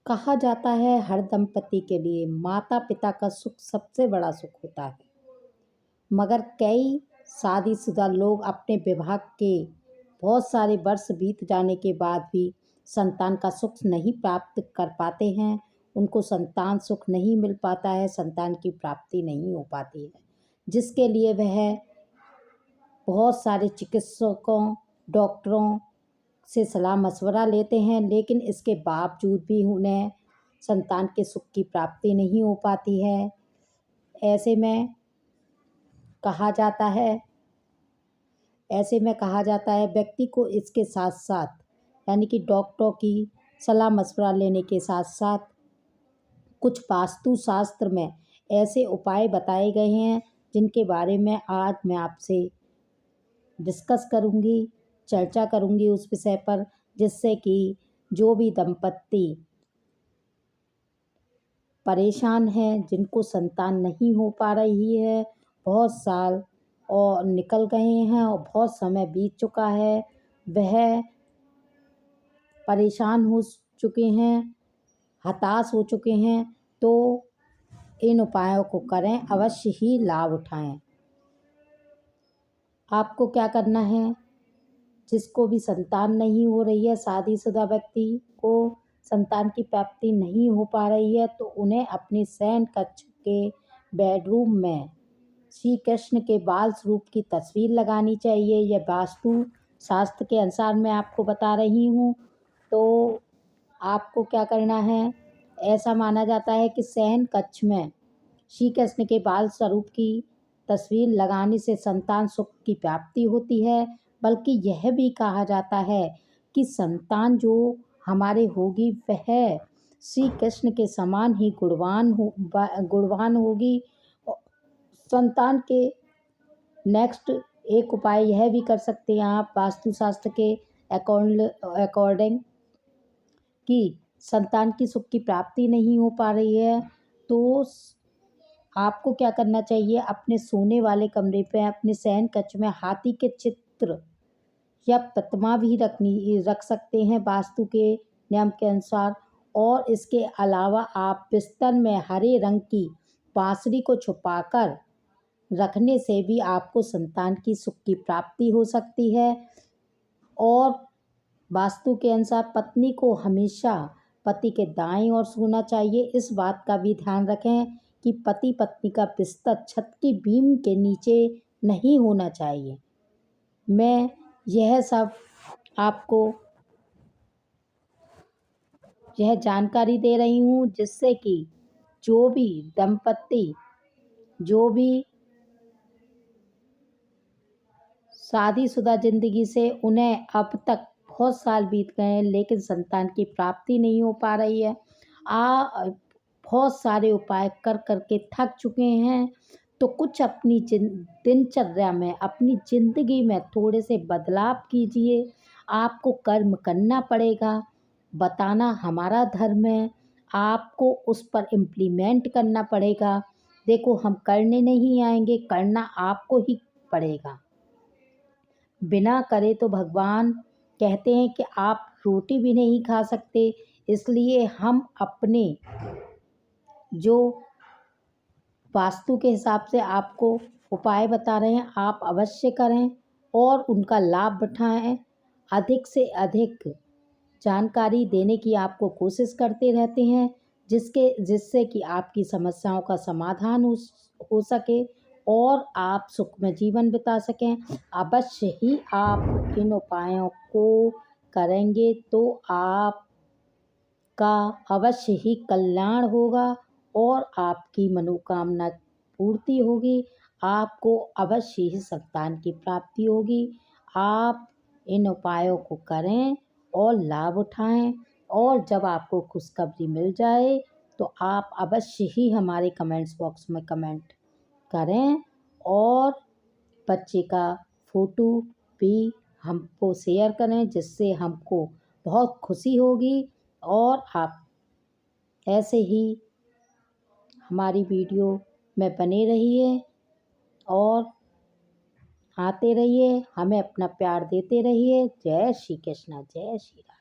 कहा जाता है हर दंपति के लिए माता पिता का सुख सबसे बड़ा सुख होता है। मगर कई शादीशुदा लोग अपने विवाह के बहुत सारे वर्ष बीत जाने के बाद भी संतान का सुख नहीं प्राप्त कर पाते हैं। उनको संतान सुख नहीं मिल पाता है, संतान की प्राप्ति नहीं हो पाती है, जिसके लिए वह बहुत सारे चिकित्सकों, डॉक्टरों से सलाह मशवरा लेते हैं, लेकिन इसके बावजूद भी उन्हें संतान के सुख की प्राप्ति नहीं हो पाती है। कहा जाता है ऐसे में कहा जाता है व्यक्ति को इसके साथ साथ यानी कि डॉक्टरों की सलाह मशवरा लेने के साथ साथ कुछ वास्तु शास्त्र में ऐसे उपाय बताए गए हैं जिनके बारे में आज मैं आपसे डिस्कस करूंगी, चर्चा करूंगी उस विषय पर, जिससे कि जो भी दंपत्ति परेशान हैं, जिनको संतान नहीं हो पा रही है, बहुत साल और निकल गए हैं और बहुत समय बीत चुका है, वह परेशान हो चुके हैं, हताश हो चुके हैं, तो इन उपायों को करें, अवश्य ही लाभ उठाएं। आपको क्या करना है, जिसको भी संतान नहीं हो रही है, शादीशुदा व्यक्ति को संतान की प्राप्ति नहीं हो पा रही है, तो उन्हें अपने शयन कक्ष के बेडरूम में श्री कृष्ण के बाल स्वरूप की तस्वीर लगानी चाहिए। यह वास्तु शास्त्र के अनुसार मैं आपको बता रही हूँ। तो आपको क्या करना है, ऐसा माना जाता है कि शयन कक्ष में श्री कृष्ण के बाल स्वरूप की तस्वीर लगाने से संतान सुख की प्राप्ति होती है। बल्कि यह भी कहा जाता है कि संतान जो हमारे होगी वह श्री कृष्ण के समान ही गुणवान होगी। संतान के नेक्स्ट एक उपाय यह भी कर सकते हैं आप वास्तुशास्त्र के अकॉर्डिंग कि संतान की सुख की प्राप्ति नहीं हो पा रही है, तो आपको क्या करना चाहिए, अपने सोने वाले कमरे पे अपने शयन कक्ष में हाथी के चित्र या प्रतिमा भी रख सकते हैं वास्तु के नियम के अनुसार। और इसके अलावा आप बिस्तर में हरे रंग की बांसुरी को छुपाकर रखने से भी आपको संतान की सुख की प्राप्ति हो सकती है। और वास्तु के अनुसार पत्नी को हमेशा पति के दाएं ओर सोना चाहिए। इस बात का भी ध्यान रखें कि पति पत्नी का बिस्तर छत की बीम के नीचे नहीं होना चाहिए। मैं यह सब आपको यह जानकारी दे रही हूँ, जिससे कि जो भी दंपत्ति जो भी शादीशुदा ज़िंदगी से उन्हें अब तक बहुत साल बीत गए हैं लेकिन संतान की प्राप्ति नहीं हो पा रही है, बहुत सारे उपाय कर के थक चुके हैं, तो कुछ अपनी दिनचर्या में अपनी ज़िंदगी में थोड़े से बदलाव कीजिए। आपको कर्म करना पड़ेगा, बताना हमारा धर्म है, आपको उस पर इम्प्लीमेंट करना पड़ेगा। देखो, हम करने नहीं आएंगे, करना आपको ही पड़ेगा। बिना करे तो भगवान कहते हैं कि आप रोटी भी नहीं खा सकते। इसलिए हम अपने जो वास्तु के हिसाब से आपको उपाय बता रहे हैं, आप अवश्य करें और उनका लाभ उठाएं। अधिक से अधिक जानकारी देने की आपको कोशिश करते रहते हैं, जिससे कि आपकी समस्याओं का समाधान हो सके और आप सुख में जीवन बिता सकें। अवश्य ही आप इन उपायों को करेंगे तो आपका अवश्य ही कल्याण होगा और आपकी मनोकामना पूर्ति होगी। आपको अवश्य ही संतान की प्राप्ति होगी। आप इन उपायों को करें और लाभ उठाएं, और जब आपको खुशखबरी मिल जाए तो आप अवश्य ही हमारे कमेंट्स बॉक्स में कमेंट करें और बच्चे का फ़ोटो भी हमको शेयर करें, जिससे हमको बहुत खुशी होगी। और आप ऐसे ही हमारी वीडियो में बने रहिए और आते रहिए, हमें अपना प्यार देते रहिए। जय श्री कृष्ण, जय श्री राम।